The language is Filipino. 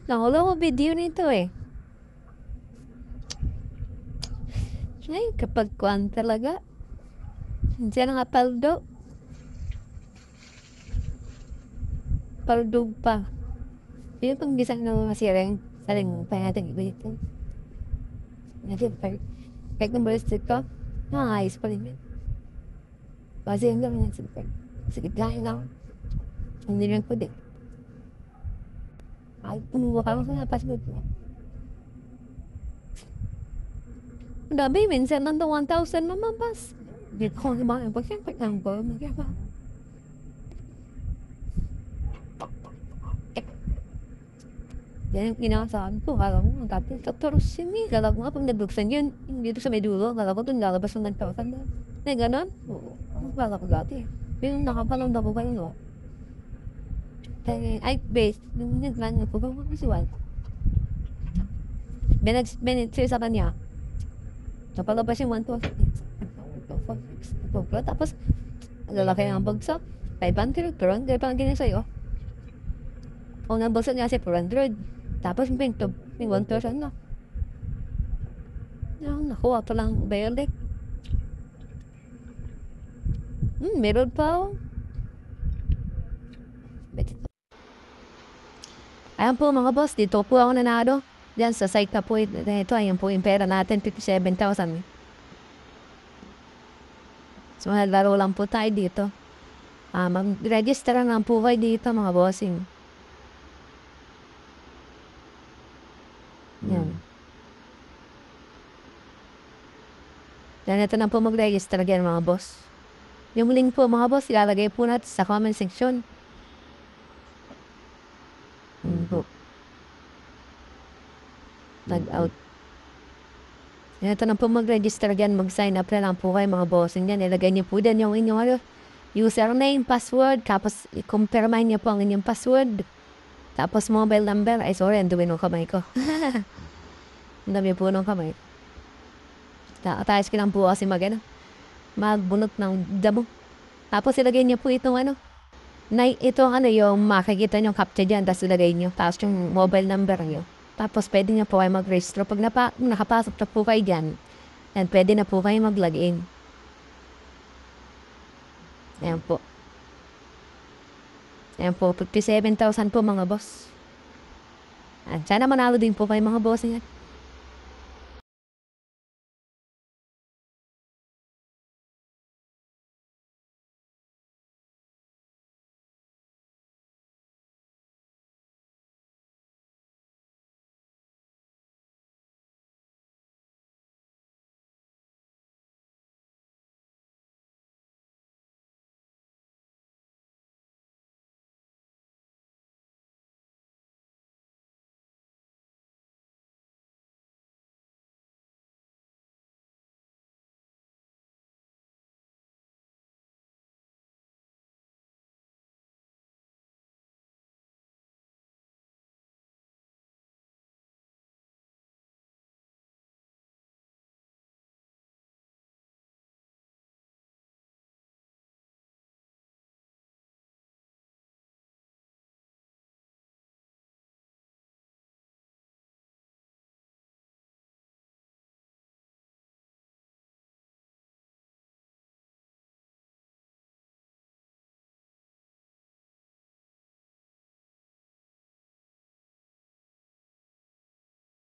Wala ko video nito eh. Ay, kapag kuwan talaga. Hindi na nga paldo. Paldo pa. Yung pang gisang na masirang saling pa natin iba ito. Natin kahit ng balestik ko, nakakayos pa rin yun. Kasi yung gawin ng silpag. Sige, gaya lang. Hindi rin ko din. Ay, tumuwa ka sa password mo. Ang dami, minsan nando 1,000 mamabas. Hindi ko yung mga pagkakit ng ko, magyaba. Yan yung kinakasabi ko. Kala ko, dati sa Torosimi. Kala ko nga, pag nabuksan yun, dito sa may dulo, kala ko doon lalabas ng 9,000 na. Na gano'n? Oo. Kala ko dati. Yung nakapalong na ko kayo, no? Ay, base, nung naglang ko, kung ako si Juan. Binitsir sa kanya. Napalabas yung 1,000. Tapos, lalaki ang bagsak. 500, pero hindi pa ang ganyan sa'yo. O nang bagsak niya si 400. Tapos may 1,000 na. Nakuha pa lang bayalik. Meron pa ako. Ayan po mga boss, dito po ako nanalo. Diyan sa site na po ito, ayan po yung pera natin, 57,000. So, laro lang po tayo dito. Mag-register lang po kayo dito mga bossing. Yan. Yan, ito na po mag-register again mga boss. Yung link po mga boss, ilalagay po natin sa comment section. Tag-out. Yan, ito na po mag-register again, mag-sign up na lang po kayo mga bossing yan. Ilagay niyo po din yung inyong username, password, tapos i-confirm niyo po ang inyong password. Tapos mobile number, ay sorry, anduin ng kamay ko. Ang dami po ng kamay. Tayos ko lang po kasi magbunot ng damo. Tapos ilagay niyo po itong yung makikita niyo captcha dyan, tapos ilagay niyo. Tapos yung mobile number niyo. Tapos pwede niyo po kayo mag-register. Pag nakapasok na po kayo dyan, and pwede na po kayo mag-login. Ayan po. Ayan po, 57,000 po mga boss. At sana manalo din po kayo mga boss niya.